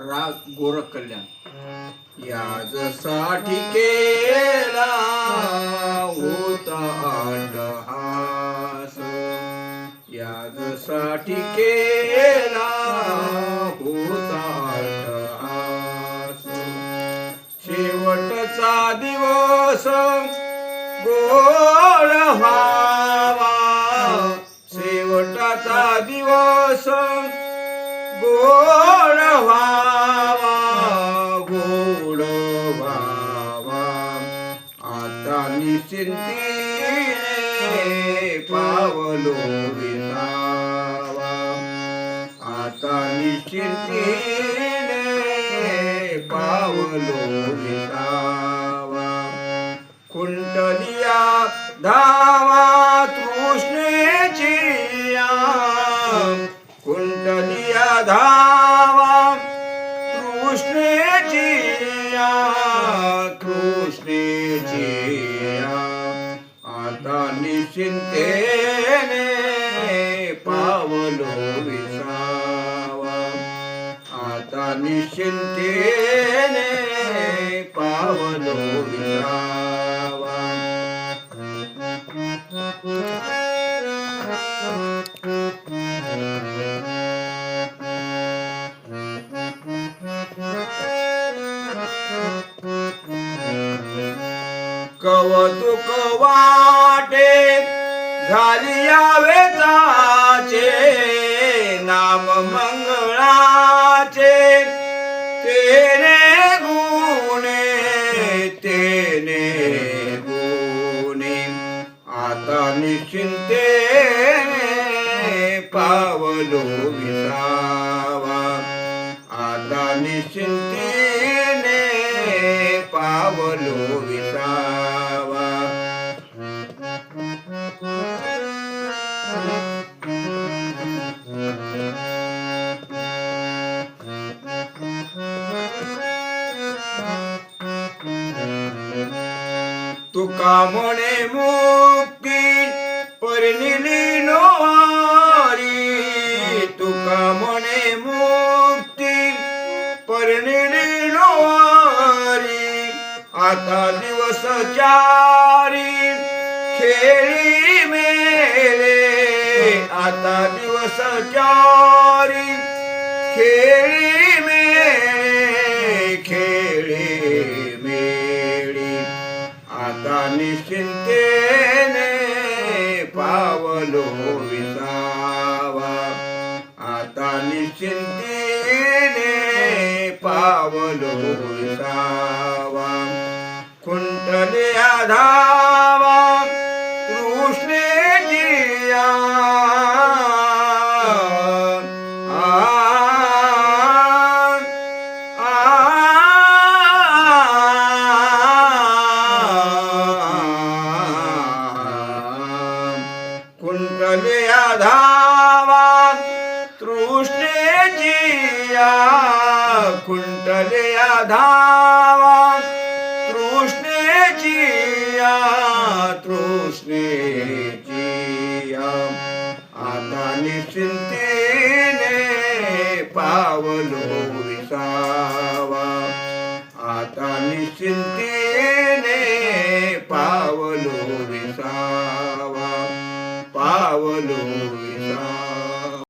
राग गोरख कल्याण याजसाठी केला होता अट्टहास, याजसाठी केला होता अट्टहास. शेवटचा दिवस गोड व्हावा, शेवटचा दिवस गोड व्हावा, गोड व्हावा. आता निश्चिंतीने पावलो विसावा, आता निश्चिंतीने पावलो विसावा. कुंटलिया धावा तृष्णेची, कुंटलिया धावा तृष्णेची, तृष्णेची. आता निश्चिंतेने पावलो विसावा, आता निश्चिंतेने पावलो विसावा. कौतुक वाटे घालिया वेताचे, नाम मंगळाचे तेने गुणे, तेने गुणे. आता निश्चिंतेने पावलो विसावा, आता निश्चिंतेने पावलो विसावा. तुका म्हणे मुक्ती परिनिली नोवारी, तुका म्हणे मुक्ती परिनिली नोवारी. आता दिवस चारी खेळी मेले, आता दिवस चारी खेळी मेळे, खेळी मेळी. आता निश्चिंतेने पावलो विसावा, आता निश्चिंतेने पावलो विसावा. कुंटलिया धावा तृष्णेची, कुंटलिया धावा तृष्णेची, कुंटलिया धावा तृष्णेची, तृष्णेची. आता निश्चिंतेने पावलो विसावा, आता निश्चिंतेने पावलो विसावा, पावलो